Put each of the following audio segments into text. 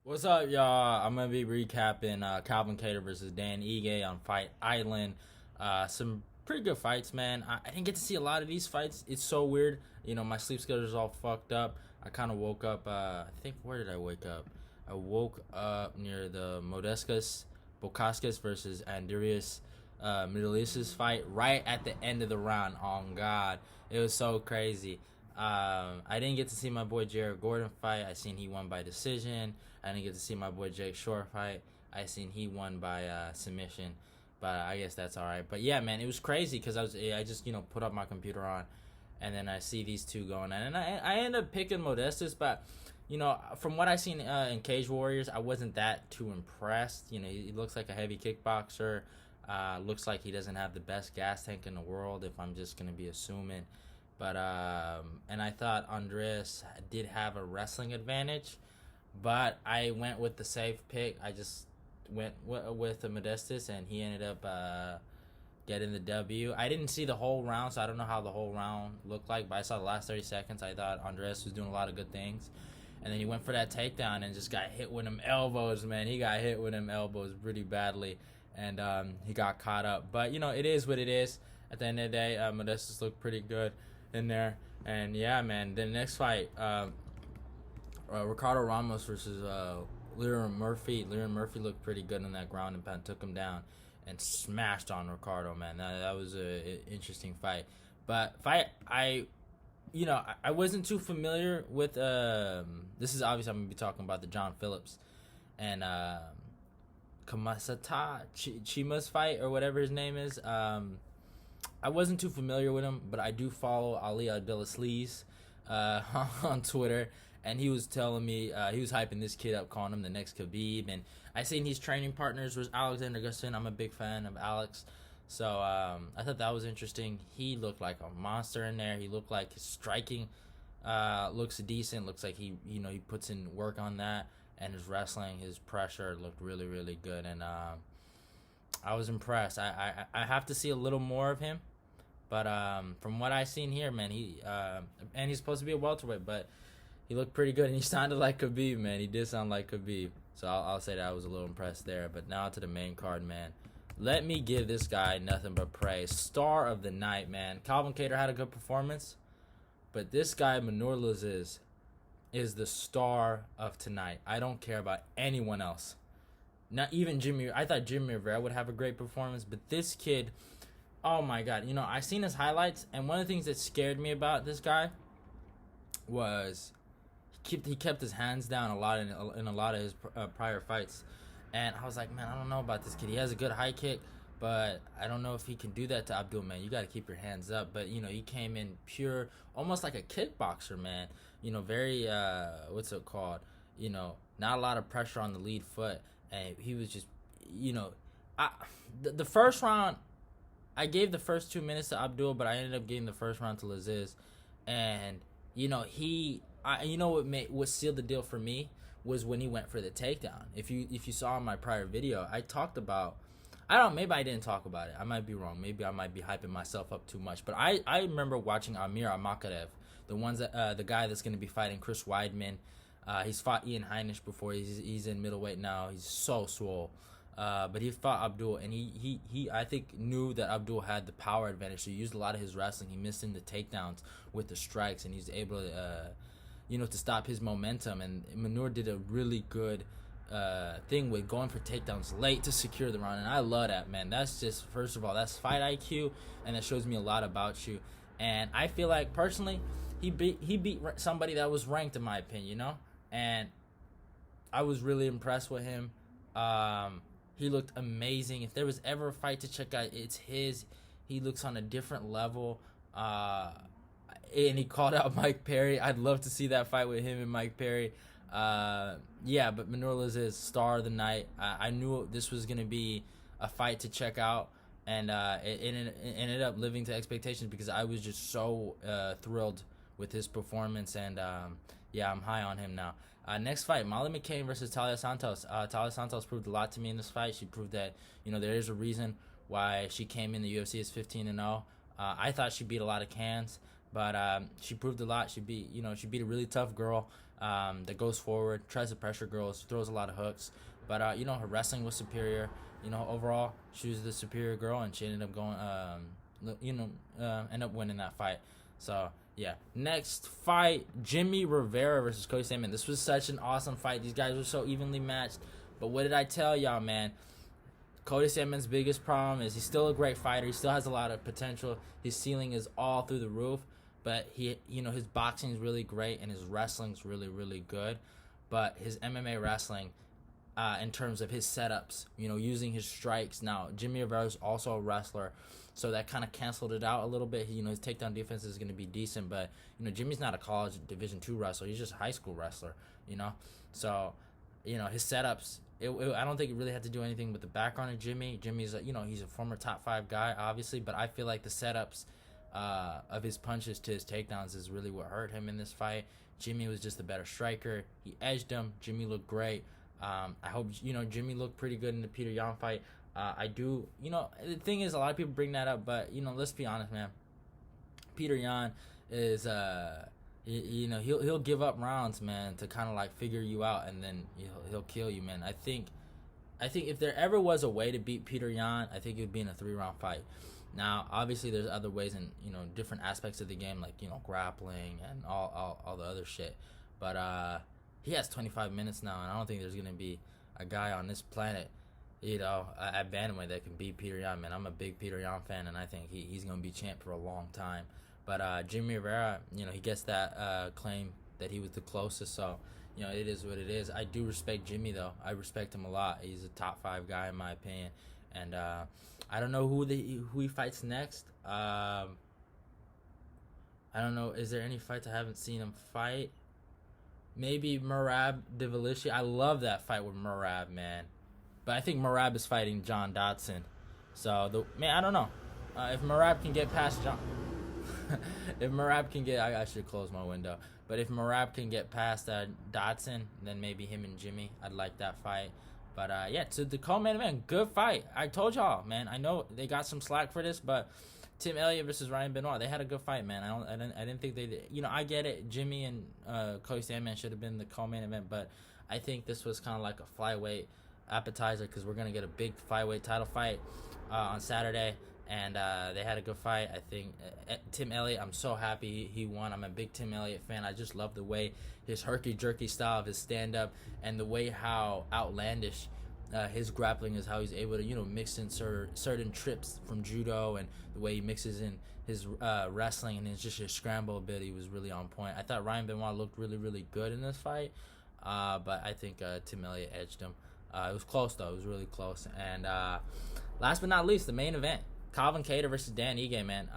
What's up, y'all? I'm gonna be recapping Calvin Kattar versus Dan Ige on Fight Island. Some pretty good fights, man. I didn't get to see a lot of these fights. It's so weird. My sleep schedule is all fucked up. I kind of woke up. I think where did I wake up? I woke up near the Modestas Bokaskas versus Andreas Middleis's fight right at the end of the round. Oh God, it was so crazy. I didn't get to see my boy Jared Gordon fight. I seen he won by decision. I didn't get to see my boy Jake Shore fight. I seen he won by submission, but I guess that's all right. But yeah, man, it was crazy because I just put up my computer on, and then I see these two going, and I end up picking Modestus, but from what I seen in Cage Warriors, I wasn't that too impressed. He looks like a heavy kickboxer. Looks like he doesn't have the best gas tank in the world, if I'm just gonna be assuming. But and I thought Andres did have a wrestling advantage, but I went with the safe pick. I just went with the Modestus, and he ended up getting the W. I didn't see the whole round, so I don't know how the whole round looked like, but I saw the last 30 seconds. I thought Andres was doing a lot of good things. And then he went for that takedown and just got hit with them elbows, man. He got hit with them elbows pretty badly, and he got caught up. But, it is what it is. At the end of the day, Modestus looked pretty good in there. And, yeah, man, the next fight, Ricardo Ramos versus Liam Murphy. Liam Murphy looked pretty good in that ground and pound, took him down and smashed on Ricardo, man. That was an interesting fight. But I wasn't too familiar with. This is obviously I'm gonna be talking about the John Phillips and Kamasata Chima's fight or whatever his name is. I wasn't too familiar with him, but I do follow Ali Abdelaslees on Twitter, and he was telling me he was hyping this kid up, calling him the next Khabib, and I seen he's training partners with Alexander Gustin. I'm a big fan of Alex. So I thought that was interesting. He looked like a monster in there. He looked like his striking looks decent. Looks like he puts in work on that, and his wrestling, his pressure looked really really good. And I was impressed. I have to see a little more of him, but from what I seen here, man, and he's supposed to be a welterweight, but he looked pretty good, and he sounded like Khabib, man. He did sound like Khabib. So I'll say that I was a little impressed there. But now to the main card, man. Let me give this guy nothing but praise. Star of the night, man. Calvin Kattar had a good performance, but this guy, Manor Laziz, is the star of tonight. I don't care about anyone else. Not even Jimmy. I thought Jimmy Rivera would have a great performance, but this kid, oh my God. I seen his highlights, and one of the things that scared me about this guy was he kept his hands down a lot in a lot of his prior fights. And I was like, man, I don't know about this kid. He has a good high kick, but I don't know if he can do that to Abdul, man. You got to keep your hands up. But, he came in pure, almost like a kickboxer, man. Very, what's it called? Not a lot of pressure on the lead foot. And he was just, the first round, I gave the first 2 minutes to Abdul, but I ended up giving the first round to Laziz. And, what sealed the deal for me was when he went for the takedown. If you saw in my prior video, I talked about, maybe I didn't talk about it. I might be wrong. Maybe I might be hyping myself up too much. But I remember watching Amir Amakhachev, the guy that's going to be fighting Chris Weidman. He's fought Ian Heinisch before. He's in middleweight now. He's so swole. But he fought Abdul, and he I think knew that Abdul had the power advantage. So he used a lot of his wrestling. He missed in the takedowns with the strikes, and he's able to to stop his momentum. And Manor did a really good thing with going for takedowns late to secure the round, and I love that, man. That's just, first of all, that's fight IQ, and that shows me a lot about you. And I feel like personally, he beat somebody that was ranked, in my opinion, and I was really impressed with him. He looked amazing. If there was ever a fight to check out, it's his. He looks on a different level. And he called out Mike Perry. I'd love to see that fight with him and Mike Perry. But Manor Laziz, star of the night. I knew this was going to be a fight to check out, and it ended up living to expectations because I was just so thrilled with his performance, and I'm high on him now. Next fight, Molly McCain versus Talia Santos. Talia Santos proved a lot to me in this fight. She proved that there is a reason why she came in the UFC as 15-0. I thought she beat a lot of cans. but she proved a lot. She beat a really tough girl that goes forward, tries to pressure girls, throws a lot of hooks. But her wrestling was superior. Overall, she was the superior girl, and she ended up end up winning that fight. So yeah, next fight, Jimmy Rivera versus Cody Stamann. This was such an awesome fight. These guys were so evenly matched. But what did I tell y'all, man? Cody Stamann's biggest problem is he's still a great fighter. He still has a lot of potential. His ceiling is all through the roof. But his boxing is really great and his wrestling's really, really good. But his MMA wrestling, in terms of his setups, using his strikes. Now, Jimmy Rivera is also a wrestler, so that kind of canceled it out a little bit. His takedown defense is going to be decent, but Jimmy's not a college Division II wrestler. He's just a high school wrestler. So his setups. I don't think it really had to do anything with the background of Jimmy. Jimmy's he's a former top 5 guy, obviously, but I feel like the setups of his punches to his takedowns is really what hurt him in this fight. Jimmy was just a better striker. He edged him. Jimmy looked great. I hope Jimmy looked pretty good in the Peter Yan fight. I do. The thing is, a lot of people bring that up, but let's be honest, man. Peter Yan is he'll give up rounds, man, to kind of like figure you out, and then he'll kill you, man. I think if there ever was a way to beat Peter Yan, I think it would be in a 3-round fight. Now, obviously, there's other ways in different aspects of the game, like grappling and all the other shit. But he has 25 minutes now, and I don't think there's gonna be a guy on this planet, at bantamweight that can beat Peter Yan, man. I'm a big Peter Yan fan, and I think he's gonna be champ for a long time. But Jimmy Rivera, he gets that claim that he was the closest, so it is what it is. I do respect Jimmy, though. I respect him a lot. He's a top 5 guy in my opinion, and I don't know who he fights next. I don't know. Is there any fights I haven't seen him fight? Maybe Merab Dvalishvili. I love that fight with Merab, man. But I think Merab is fighting John Dodson. So, I don't know. If Merab can get past John... if Merab can get... I should close my window. But if Merab can get past Dodson, then maybe him and Jimmy. I'd like that fight. But, to the co-main event, good fight. I told y'all, man. I know they got some slack for this, but... Tim Elliott versus Ryan Benoit, they had a good fight, man. I didn't think they did. I get it. Jimmy and Cody Stamann should have been the co-main event, but I think this was kind of like a flyweight appetizer because we're gonna get a big flyweight title fight on Saturday, and they had a good fight. I think Tim Elliott, I'm so happy he won. I'm a big Tim Elliott fan. I just love the way his herky-jerky style of his stand-up and the way how outlandish his grappling is, how he's able to mix in certain trips from judo, and the way he mixes in his wrestling, and it's just his scramble ability was really on point. I thought Ryan Benoit looked really, really good in this fight, but I think Tim Elliott edged him. It was close, though. It was really close. And last but not least, the main event, Calvin Kattar versus Dan Ige, man.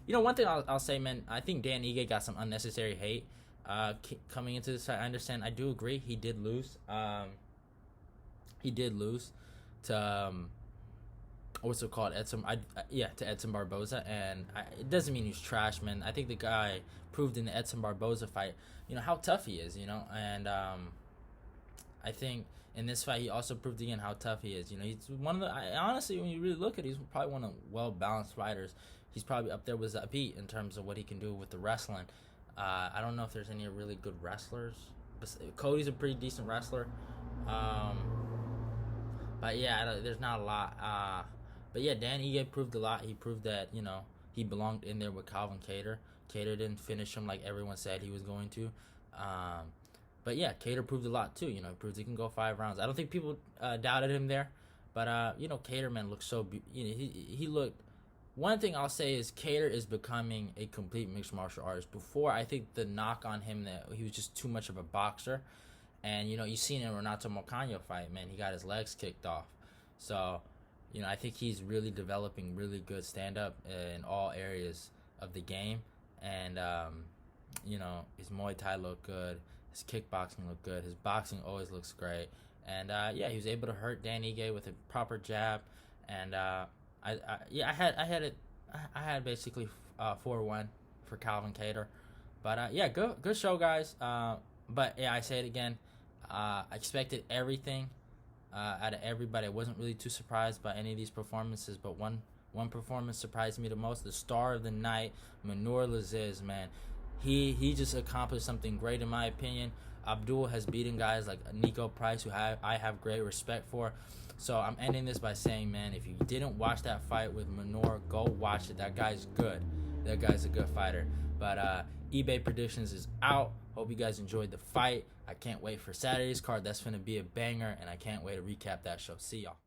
One thing I'll say, man, I think Dan Ige got some unnecessary hate coming into this fight. I understand. I do agree. He did lose. He did lose to what's it called? To Edson Barboza, and it doesn't mean he's trash, man. I think the guy proved in the Edson Barboza fight, how tough he is, and I think in this fight he also proved again how tough he is. He's one of the honestly, when you really look at it, he's probably one of the well-balanced fighters. He's probably up there with Zabit in terms of what he can do with the wrestling. I don't know if there's any really good wrestlers. Cody's a pretty decent wrestler. But yeah, there's not a lot. But yeah, Dan Ige proved a lot. He proved that, he belonged in there with Calvin Kattar. Kattar didn't finish him like everyone said he was going to. But yeah, Kattar proved a lot too. He proved he can go 5 rounds. I don't think people doubted him there. But, Kattar, man, looked so... he looked... One thing I'll say is Kattar is becoming a complete mixed martial artist. Before, I think the knock on him that he was just too much of a boxer. And, you seen in Renato Moicano fight, man, he got his legs kicked off. So, I think he's really developing really good stand-up in all areas of the game. And, his Muay Thai looked good. His kickboxing looked good. His boxing always looks great. And, he was able to hurt Dan Ige with a proper jab. And, I had basically 4-1 for Calvin Kattar. But, good show, guys. But, yeah, I say it again. I expected everything out of everybody. I wasn't really too surprised by any of these performances, but one one performance surprised me the most. The star of the night, Manor Laziz, man. He just accomplished something great in my opinion. Abdul has beaten guys like Nico Price, who I have great respect for. So I'm ending this by saying, man, if you didn't watch that fight with Manor, go watch it. That guy's good. That guy's a good fighter. But eBay Predictions is out. Hope you guys enjoyed the fight. I can't wait for Saturday's card. That's going to be a banger, and I can't wait to recap that show. See y'all.